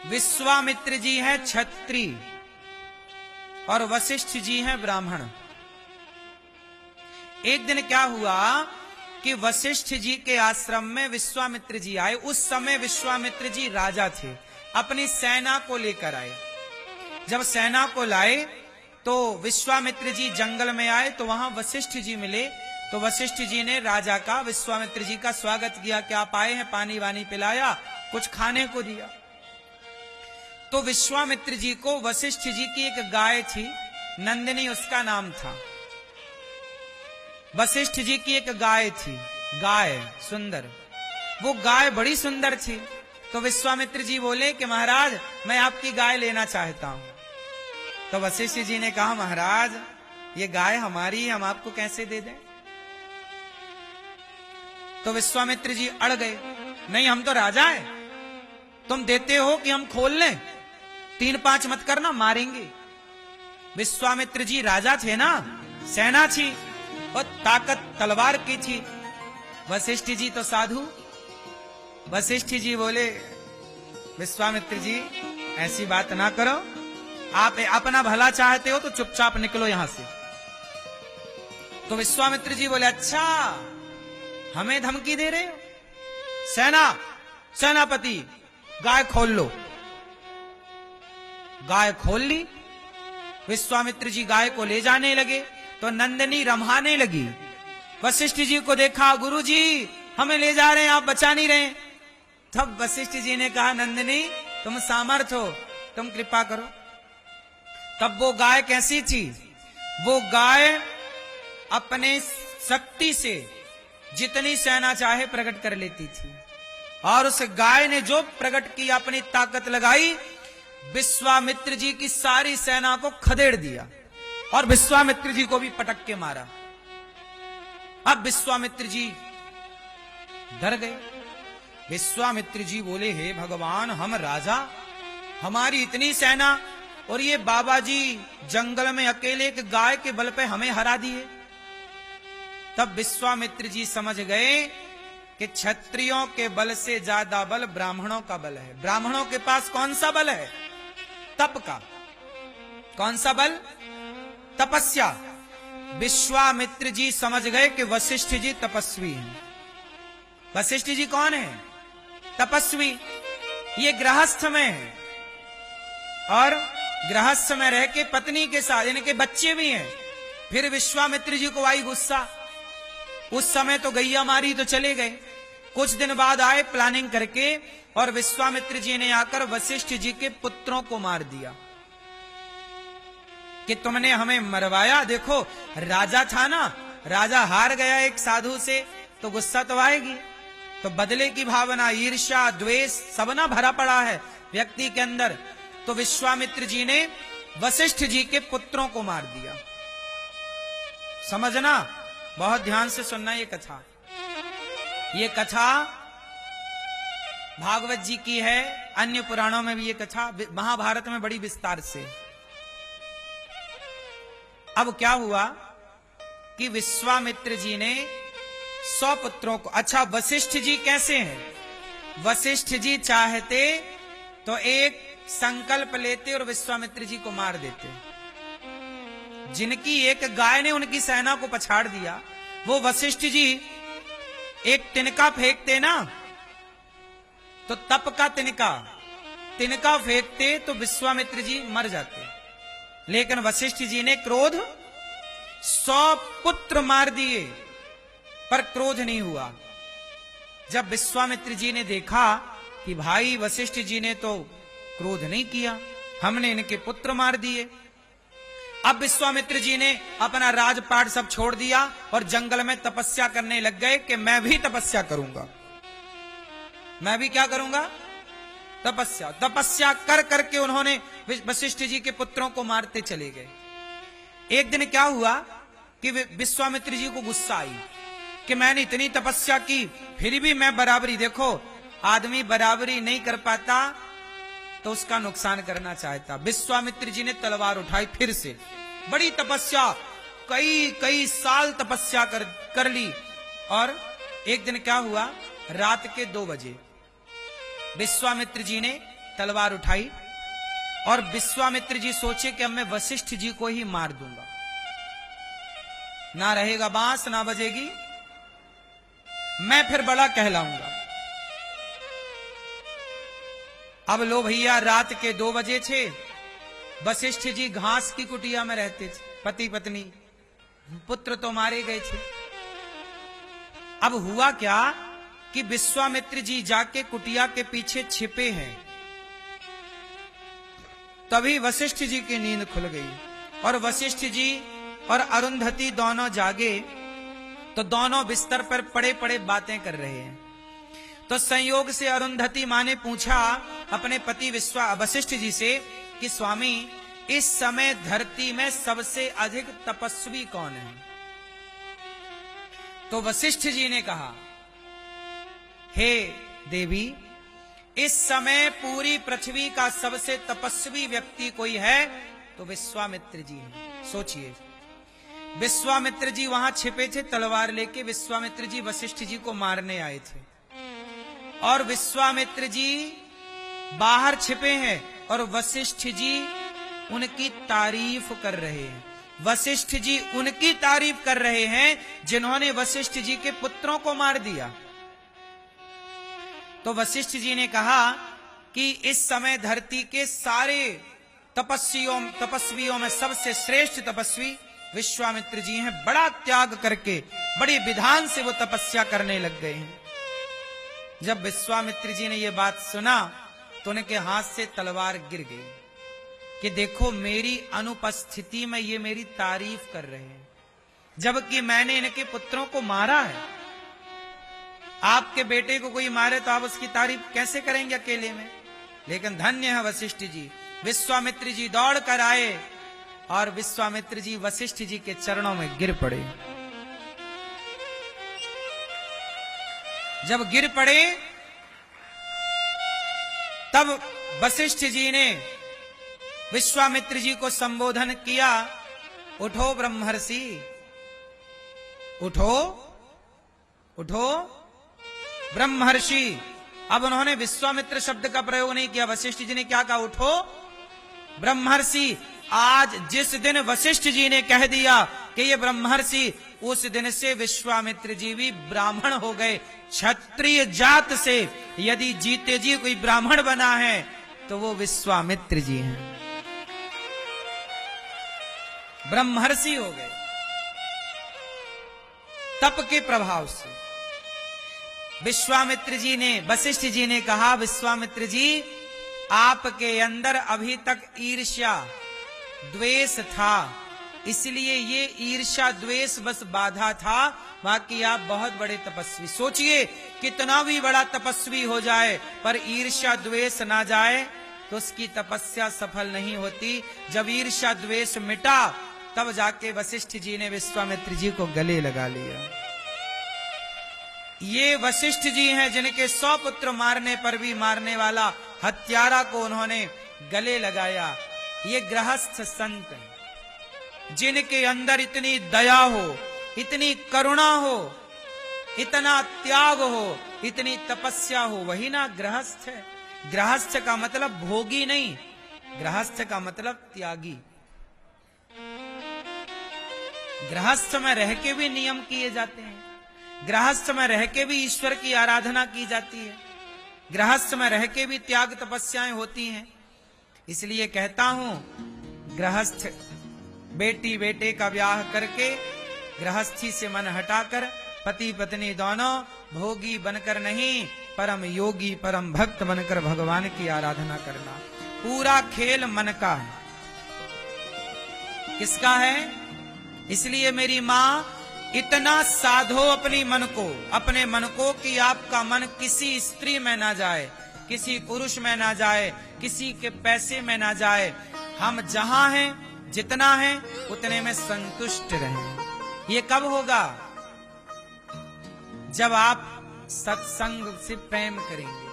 विश्वामित्र जी हैं क्षत्रिय और वशिष्ठ जी हैं ब्राह्मण। एक दिन क्या हुआ कि वशिष्ठ जी के आश्रम में विश्वामित्र जी आए। उस समय विश्वामित्र जी राजा थे, अपनी सेना को लेकर आए। जब सेना को लाए तो विश्वामित्र जी जंगल में आए तो वहां वशिष्ठ जी मिले। तो वशिष्ठ जी ने राजा का विश्वामित्र जी का स्वागत किया कि आप आए हैं, पानी वानी पिलाया, कुछ खाने को दिया। तो विश्वामित्र जी को वशिष्ठ जी की एक गाय थी, नंदिनी उसका नाम था। वशिष्ठ जी की एक गाय थी, गाय सुंदर, वो गाय बड़ी सुंदर थी। तो विश्वामित्र जी बोले कि महाराज मैं आपकी गाय लेना चाहता हूं। तो वशिष्ठ जी ने कहा महाराज ये गाय हमारी है, हम आपको कैसे दे दें। तो विश्वामित्र जी अड़ गए, नहीं हम तो राजा हैं, तुम देते हो कि हम खोल लें, 3-5 मत करना, मारेंगे। विश्वामित्र जी राजा थे ना, सेना थी और ताकत तलवार की थी। वशिष्ठ जी तो साधु। वशिष्ठ जी बोले विश्वामित्र जी ऐसी बात ना करो, आप अपना भला चाहते हो तो चुपचाप निकलो यहां से। तो विश्वामित्र जी बोले अच्छा हमें धमकी दे रहे हो, सेनापति गाय खोल लो। गाय खोल ली। विश्वामित्र जी गाय को ले जाने लगे तो नंदिनी रम्हाने लगी। वशिष्ठ जी को देखा, गुरु जी हमें ले जा रहे हैं, आप बचा नहीं रहे। तब वशिष्ठ जी ने कहा नंदिनी तुम सामर्थ हो, तुम कृपा करो। तब वो गाय कैसी थी, वो गाय अपने शक्ति से जितनी सेना चाहे प्रकट कर लेती थी। और उस गाय ने जो प्रकट की, अपनी ताकत लगाई, विश्वामित्र जी की सारी सेना को खदेड़ दिया और विश्वामित्र जी को भी पटक के मारा। अब विश्वामित्र जी डर गए। विश्वामित्र जी बोले हे भगवान हम राजा, हमारी इतनी सेना और ये बाबा जी जंगल में अकेले एक गाय के बल पे हमें हरा दिए। तब विश्वामित्र जी समझ गए कि क्षत्रियों के बल से ज्यादा बल ब्राह्मणों का बल है। ब्राह्मणों के पास कौन सा बल है, तप का। कौन सा बल, तपस्या। विश्वामित्र जी समझ गए कि वशिष्ठ जी तपस्वी हैं। वशिष्ठ जी कौन है, तपस्वी। ये गृहस्थ में है और गृहस्थ में रह के पत्नी के साथ, इनके बच्चे भी हैं। फिर विश्वामित्र जी को आई गुस्सा। उस समय तो गैया मारी तो चले गए, कुछ दिन बाद आए प्लानिंग करके और विश्वामित्र जी ने आकर वशिष्ठ जी के पुत्रों को मार दिया कि तुमने हमें मरवाया। देखो राजा था ना, राजा हार गया एक साधु से तो गुस्सा तो आएगी। तो बदले की भावना, ईर्ष्या, द्वेष सब ना भरा पड़ा है व्यक्ति के अंदर। तो विश्वामित्र जी ने वशिष्ठ जी के पुत्रों को मार दिया। समझना, बहुत ध्यान से सुनना ये कथा। ये कथा भागवत जी की है, अन्य पुराणों में भी ये कथा, महाभारत में बड़ी विस्तार से। अब क्या हुआ कि विश्वामित्र जी ने 100 पुत्रों को, अच्छा वशिष्ठ जी कैसे हैं, वशिष्ठ जी चाहते तो एक संकल्प लेते और विश्वामित्र जी को मार देते। जिनकी एक गाय ने उनकी सेना को पछाड़ दिया, वो वशिष्ठ जी एक तिनका फेंकते ना, तो तप का तिनका फेंकते तो विश्वामित्र जी मर जाते। लेकिन वशिष्ठ जी ने क्रोध, 100 पुत्र मार दिए पर क्रोध नहीं हुआ। जब विश्वामित्र जी ने देखा कि भाई वशिष्ठ जी ने तो क्रोध नहीं किया, हमने इनके पुत्र मार दिए। अब विश्वामित्र जी ने अपना राजपाट सब छोड़ दिया और जंगल में तपस्या करने लग गए कि मैं भी तपस्या करूंगा। मैं भी क्या करूंगा, तपस्या। तपस्या कर करके उन्होंने वशिष्ठ जी के पुत्रों को मारते चले गए। एक दिन क्या हुआ कि विश्वामित्र जी को गुस्सा आई कि मैंने इतनी तपस्या की फिर भी मैं बराबरी, देखो आदमी बराबरी नहीं कर पाता तो उसका नुकसान करना चाहता। विश्वामित्र जी ने तलवार उठाई फिर से, बड़ी तपस्या, कई साल तपस्या कर ली। और एक दिन क्या हुआ, रात के 2 बजे विश्वामित्र जी ने तलवार उठाई और विश्वामित्र जी सोचे कि अब मैं वशिष्ठ जी को ही मार दूंगा, ना रहेगा बांस ना बजेगी, मैं फिर बड़ा कहलाऊंगा। अब लो भैया, रात के 2 बजे थे। वशिष्ठ जी घास की कुटिया में रहते थे, पति पत्नी, पुत्र तो मारे गए थे। अब हुआ क्या कि विश्वामित्र जी जाके कुटिया के पीछे छिपे हैं। तभी वशिष्ठ जी की नींद खुल गई और वशिष्ठ जी और अरुंधति दोनों जागे तो दोनों बिस्तर पर पड़े पड़े बातें कर रहे हैं। तो संयोग से अरुंधति मां ने पूछा अपने पति वशिष्ठ जी से कि स्वामी, इस समय धरती में सबसे अधिक तपस्वी कौन है? तो वशिष्ठ जी ने कहा, हे देवी, इस समय पूरी पृथ्वी का सबसे तपस्वी व्यक्ति कोई है तो विश्वामित्र जी हैं। सोचिए, विश्वामित्र जी वहां छिपे थे तलवार लेके। विश्वामित्र जी वशिष्ठ जी को मारने आए थे और विश्वामित्र जी बाहर छिपे हैं और वशिष्ठ जी उनकी तारीफ कर रहे हैं। वशिष्ठ जी उनकी तारीफ कर रहे हैं जिन्होंने वशिष्ठ जी के पुत्रों को मार दिया। तो वशिष्ठ जी ने कहा कि इस समय धरती के सारे तपस्वियों में सबसे श्रेष्ठ तपस्वी विश्वामित्र जी हैं। बड़ा त्याग करके बड़ी विधान से वो तपस्या करने लग गए हैं। जब विश्वामित्र जी ने ये बात सुना तो उनके हाथ से तलवार गिर गई कि देखो, मेरी अनुपस्थिति में ये मेरी तारीफ कर रहे हैं, जबकि मैंने इनके पुत्रों को मारा है। आपके बेटे को कोई मारे तो आप उसकी तारीफ कैसे करेंगे अकेले में? लेकिन धन्य है वशिष्ठ जी। विश्वामित्र जी दौड़ कर आए और विश्वामित्र जी वशिष्ठ जी के चरणों में गिर पड़े। जब गिर पड़े तब वशिष्ठ जी ने विश्वामित्र जी को संबोधन किया, उठो ब्रह्मर्षि, उठो उठो ब्रह्मर्षि। अब उन्होंने विश्वामित्र शब्द का प्रयोग नहीं किया। वशिष्ठ जी ने क्या कहा? उठो ब्रह्मर्षि। आज जिस दिन वशिष्ठ जी ने कह दिया कि ये ब्रह्मर्षि, उस दिन से विश्वामित्र जी भी ब्राह्मण हो गए। क्षत्रिय जात से यदि जीते जी कोई ब्राह्मण बना है तो वो विश्वामित्र जी हैं, ब्रह्मर्षि हो गए तप के प्रभाव से। विश्वामित्र जी ने, वशिष्ठ जी ने कहा, विश्वामित्र जी, आपके अंदर अभी तक ईर्ष्या द्वेष था, इसलिए ये ईर्ष्या द्वेष बस बाधा था, बाकी आप बहुत बड़े तपस्वी। सोचिए, कितना भी बड़ा तपस्वी हो जाए पर ईर्ष्या द्वेष ना जाए तो उसकी तपस्या सफल नहीं होती। जब ईर्ष्या द्वेष मिटा तब जाके वशिष्ठ जी ने विश्वामित्र जी को गले लगा लिया। ये वशिष्ठ जी हैं जिनके 100 पुत्र मारने पर भी मारने वाला हत्यारा को उन्होंने गले लगाया। ये गृहस्थ संत हैं जिनके अंदर इतनी दया हो, इतनी करुणा हो, इतना त्याग हो, इतनी तपस्या हो, वही ना गृहस्थ है। गृहस्थ का मतलब भोगी नहीं, गृहस्थ का मतलब त्यागी। गृहस्थ में रह के भी नियम किए जाते हैं, गृहस्थ में रह के भी ईश्वर की आराधना की जाती है, गृहस्थ में रह के भी त्याग तपस्याएं होती हैं। इसलिए कहता हूं, गृहस्थ बेटी बेटे का ब्याह करके गृहस्थी से मन हटाकर पति पत्नी दोनों भोगी बनकर नहीं, परम योगी परम भक्त बनकर भगवान की आराधना करना। पूरा खेल मन का है। किसका है? इसलिए मेरी मां, इतना साधो अपने मन को कि आपका मन किसी स्त्री में ना जाए, किसी पुरुष में ना जाए, किसी के पैसे में ना जाए। हम जहां हैं, जितना है उतने में संतुष्ट रहें। ये कब होगा? जब आप सत्संग से प्रेम करेंगे,